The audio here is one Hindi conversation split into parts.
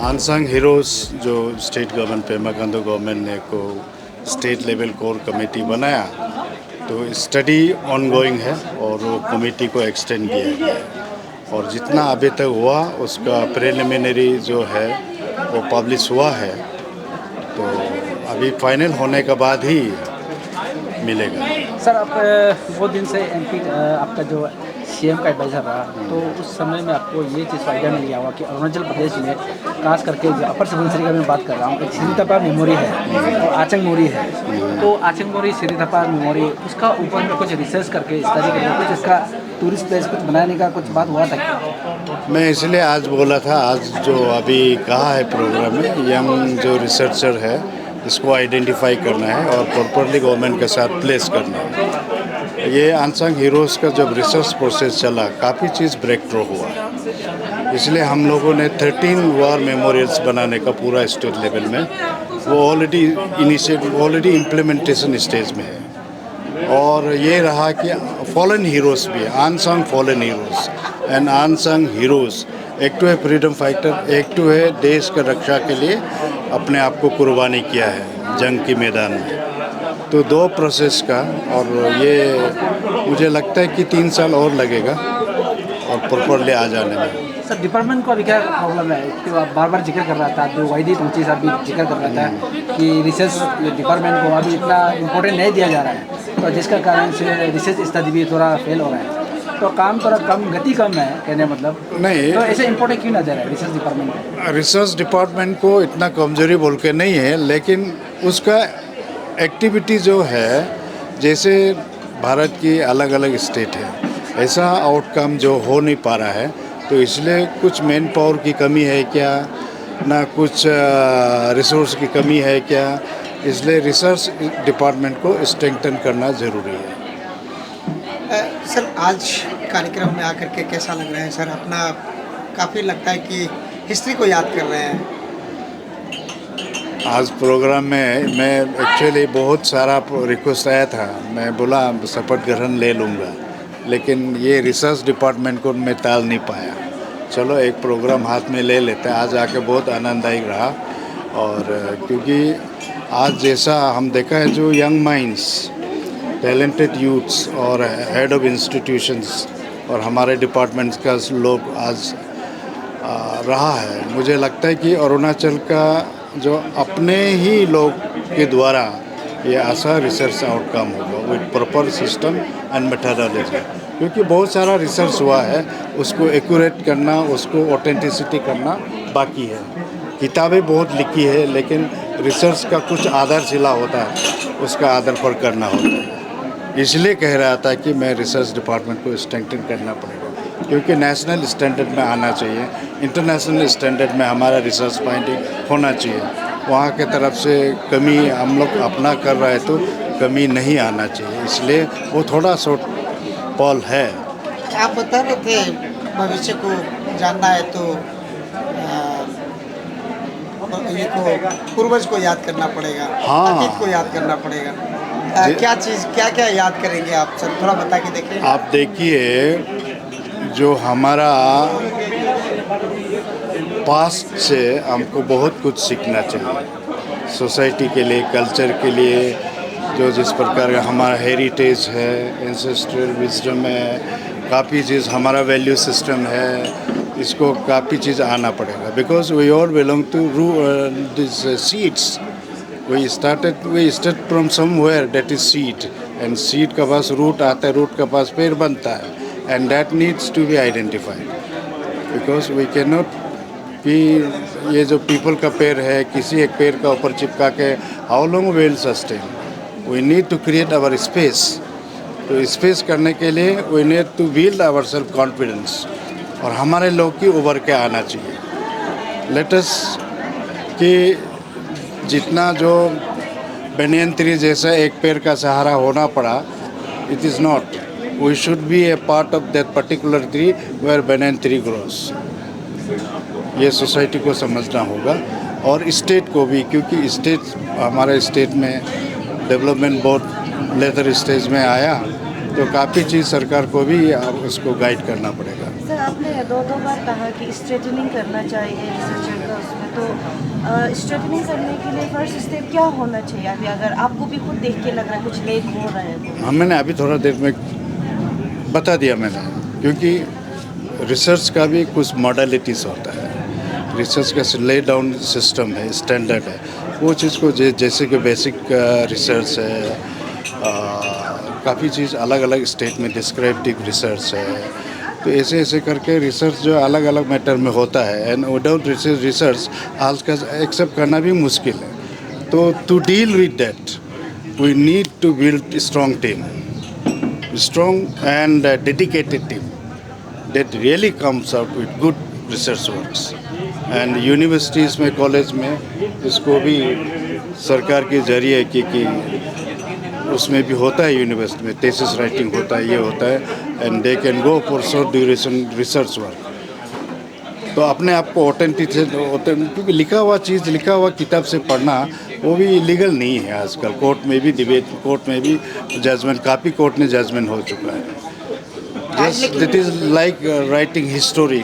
अनसंग हीरोज़ जो state government Pema Khandu government ने को स्टेट लेवल कोर कमेटी बनाया, तो स्टडी ऑनगोइंग है और वो कमेटी को एक्सटेंड किया गया है और जितना अभी तक हुआ उसका प्रिलिमिनरी जो है वो पब्लिश हुआ है, तो अभी फाइनल होने के बाद ही मिलेगा। सर, आप बहुत दिन से एमपी आपका जो सीएम का एडवाइजर रहा, तो उस समय में आपको ये चीज़ आइडिया मिल गया होगा कि अरुणाचल प्रदेश में खास करके जो अपर सुबनसिरी का मैं बात कर रहा हूँ, एक सिरी थपा मेमोरी है और आचंग मोरी है। तो आचंग मोरी, सिरी थपा मेमोरी, उसका ऊपर में कुछ रिसर्च करके स्टडी करके कुछ इसका टूरिस्ट प्लेस कुछ बनाने का कुछ बात हुआ था क्या? मैं इसलिए आज बोला था, आज जो अभी कहा है प्रोग्राम में, यंग जो रिसर्चर है इसको आइडेंटिफाई करना है और प्रॉपरली गवर्नमेंट के साथ प्लेस करना है। ये अनसंग हीरोज़ का जब रिसर्च प्रोसेस चला, काफ़ी चीज़ ब्रेक थ्रू हुआ, इसलिए हम लोगों ने 13 वार मेमोरियल्स बनाने का पूरा स्टेट लेवल में वो ऑलरेडी इम्प्लीमेंटेशन स्टेज में है। और ये रहा कि फॉलन हीरोज़ भी, unsung fallen heroes and unsung heroes, एक तो है फ्रीडम फाइटर, एक तो है देश की रक्षा के लिए अपने आप को कुर्बानी किया है जंग के मैदान में। तो दो प्रोसेस का, और ये मुझे लगता है कि 3 साल और लगेगा और प्रॉपरली आ जाने में। सर, डिपार्टमेंट को अभी क्या प्रॉब्लम है कि आप बार बार जिक्र कर रहा था, जो वाइदी तुमची साहब भी जिक्र कर रहा था कि रिसर्च डिपार्टमेंट को अभी इतना इम्पोर्टेंट नहीं दिया जा रहा है, तो जिसका कारण से रिसर्च स्टडी भी थोड़ा फेल हो रहा है, तो काम थोड़ा कम, गति कम है कहने मतलब नहीं। तो ऐसे इम्पोर्टेंट क्यों ना दे रहा है रिसर्च डिपार्टमेंट को? रिसर्च डिपार्टमेंट को इतना कमजोरी बोल के नहीं है, लेकिन उसका एक्टिविटी जो है, जैसे भारत की अलग अलग स्टेट है, ऐसा आउटकम जो हो नहीं पा रहा है, तो इसलिए कुछ मैन पावर की कमी है क्या, ना कुछ रिसोर्स की कमी है क्या, इसलिए रिसर्च डिपार्टमेंट को स्ट्रेंथन करना ज़रूरी है। सर, आज कार्यक्रम में आकर के कैसा लग रहा है सर? अपना काफ़ी लगता है कि हिस्ट्री को याद कर रहे हैं। आज प्रोग्राम में मैं एक्चुअली बहुत सारा रिक्वेस्ट आया था, मैं बोला शपथ ग्रहण ले लूँगा, लेकिन ये रिसर्च डिपार्टमेंट को मैं टाल नहीं पाया। चलो एक प्रोग्राम हाथ में ले लेते हैं। आज आके बहुत आनंददायक रहा, और क्योंकि आज जैसा हम देखा है, जो यंग माइंड्स, टैलेंटेड यूथ्स और हेड ऑफ इंस्टीट्यूशंस और हमारे डिपार्टमेंट्स का लोग आज रहा है, मुझे लगता है कि अरुणाचल का जो अपने ही लोग के द्वारा ये ऐसा रिसर्च आउटकम होगा with proper system and methodology, क्योंकि बहुत सारा रिसर्च हुआ है, उसको एक्यूरेट करना, उसको ऑथेंटिसिटी करना बाकी है। किताबें बहुत लिखी है, लेकिन रिसर्च का कुछ आधारशिला होता है, उसका आधार पर करना होता है। इसलिए कह रहा था कि मैं रिसर्च डिपार्टमेंट को स्ट्रेंथन करना पड़ेगा, क्योंकि नेशनल स्टैंडर्ड में आना चाहिए, इंटरनेशनल स्टैंडर्ड में हमारा रिसर्च फाइंडिंग होना चाहिए। वहाँ के तरफ से कमी हम लोग अपना कर रहे हैं, तो कमी नहीं आना चाहिए, इसलिए वो थोड़ा शॉर्ट पॉल है। आप बता रहे थे भविष्य को जानना है तो ये को पूर्वज को याद करना पड़ेगा, हाँ, अतीत को याद करना पड़ेगा। क्या चीज़, क्या क्या याद करेंगे आप सर? थोड़ा बता के देखिए। आप देखिए, जो हमारा पास्ट से हमको बहुत कुछ सीखना चाहिए, सोसाइटी के लिए, कल्चर के लिए, जो जिस प्रकार का हमारा हेरिटेज है, एंसेस्ट्रल विजडम है, काफ़ी चीज़ हमारा वैल्यू सिस्टम है, इसको काफ़ी चीज़ आना पड़ेगा, because we all belong to this seeds. We start from somewhere, that is seed, and seed का पास रूट आता है, रूट का पास पेड़ बनता है, and that needs to be identified, because we cannot be, ये जो पीपल का पेड़ है, किसी एक पेड़ का ऊपर चिपका के how long will sustain? We need to create our space. तो स्पेस करने के लिए we need to build our self confidence, और हमारे लोग की उभर के आना चाहिए। Let us कि जितना जो बनियन ट्री जैसा एक पेड़ का सहारा होना पड़ा, it is not, we should be a part of that particular tree where banyan tree grows. ये सोसाइटी को समझना होगा, और स्टेट को भी, क्योंकि स्टेट, हमारे स्टेट में डेवलपमेंट बहुत लेटर स्टेज में आया, तो काफ़ी चीज़ सरकार को भी उसको गाइड करना पड़ेगा। सर आपने दो बार कहा कि स्ट्रेटनिंग करना चाहिए रिसर्चर का उसमें, तो स्ट्रेटनिंग करने के लिए फर्स्ट स्टेप क्या होना चाहिए अभी, अगर आपको भी खुद देख के लग रहा है कुछ लेट हो रहा है तो? हाँ, मैंने अभी थोड़ा देर में बता दिया मैंने, क्योंकि रिसर्च का भी कुछ मॉडलिटीज़ होता है। रिसर्च का ले डाउन सिस्टम है, स्टैंडर्ड है, वो चीज़ को जैसे कि बेसिक रिसर्च है, काफ़ी चीज़ अलग अलग स्टेट में डिस्क्रिप्टिव रिसर्च है, तो ऐसे ऐसे करके रिसर्च जो अलग अलग मैटर में होता है, एंड विदाउट रिसर्च आज का एक्सेप्ट करना भी मुश्किल है। तो to deal with that we need to build strong team, strong and dedicated team that really comes out with good research works. And universities में, कॉलेज में इसको भी सरकार के जरिए कि उसमें भी होता है, यूनिवर्सिटी में थीसिस राइटिंग होता है, ये होता है, and they can go for short duration research work. तो अपने आप को ऑथेंटिक, क्योंकि लिखा हुआ चीज़, लिखा हुआ किताब से पढ़ना वो भी इलीगल नहीं है आजकल। कोर्ट में भी डिबेट, कोर्ट में भी जजमेंट, काफ़ी कोर्ट में जजमेंट हो चुका है। Just it is like writing history,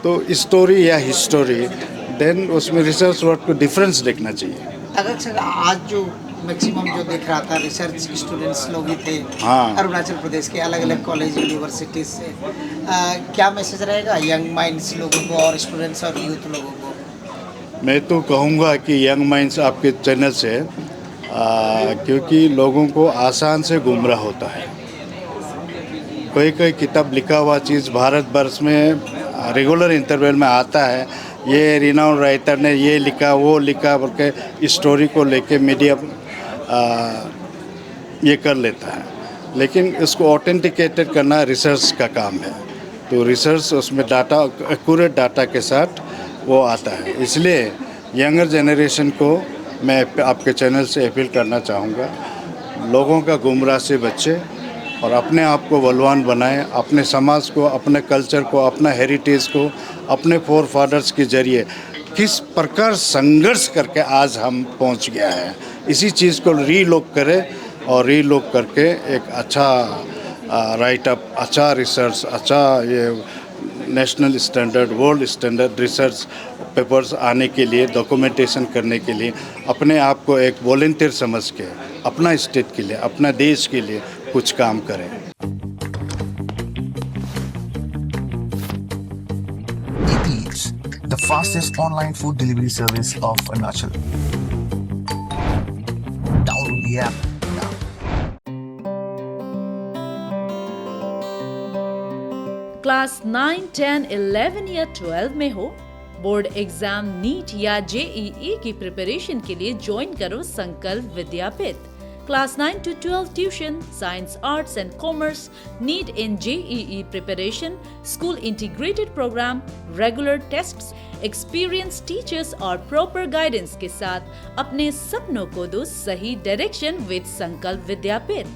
तो स्टोरी या हिस्टोरी, देन उसमें रिसर्च वर्क को डिफरेंस देखना चाहिए। अगर सर आज जो मैक्सिमम जो देख रहा था रिसर्च स्टूडेंट्स लोग ही थे, हाँ। अरुणाचल प्रदेश के अलग अलग कॉलेज यूनिवर्सिटीज से, क्या मैसेज रहेगा यंग माइंड्स लोगों को और स्टूडेंट्स और यूथ लोगों को? मैं तो कहूँगा कि यंग माइंड्स आपके चैनल से, क्योंकि लोगों को आसान से गुमराह होता है। कोई कोई किताब लिखा हुआ चीज़ भारत वर्ष में रेगुलर इंटरवल में आता है, ये रिनाउंड राइटर ने ये लिखा, वो लिखा बोल के स्टोरी को लेके मीडिया ये कर लेता है, लेकिन इसको ऑथेंटिकेटेड करना रिसर्च का काम है। तो रिसर्च उसमें डाटा, एक्यूरेट डाटा के साथ वो आता है। इसलिए यंगर जनरेशन को मैं आपके चैनल से अपील करना चाहूँगा, लोगों का गुमराह से बचे और अपने आप को बलवान बनाएं, अपने समाज को, अपने कल्चर को, अपना हेरिटेज को, अपने फोर फादर्स के जरिए किस प्रकार संघर्ष करके आज हम पहुंच गया है, इसी चीज़ को रीलुक करें और रीलुक करके एक अच्छा राइटअप, अच्छा रिसर्च, अच्छा ये national standard, world standard research papers आने के लिए, डॉक्यूमेंटेशन करने के लिए अपने आप को एक वॉलंटियर समझ के अपना स्टेट के लिए, अपना देश के लिए कुछ काम करें। Eats, the fastest online food delivery service of Arunachal. Download the app now. Class 9, 10, 11 या 12 में हो, बोर्ड एग्जाम, नीट या जेईई की प्रिपरेशन के लिए ज्वाइन करो संकल्प विद्यापीठ। Class 9 to 12 tuition, science, arts and commerce, NEET in JEE preparation, school integrated program, regular tests, experienced teachers और proper guidance के साथ अपने सपनों को दो सही डायरेक्शन विद संकल्प विद्यापीठ।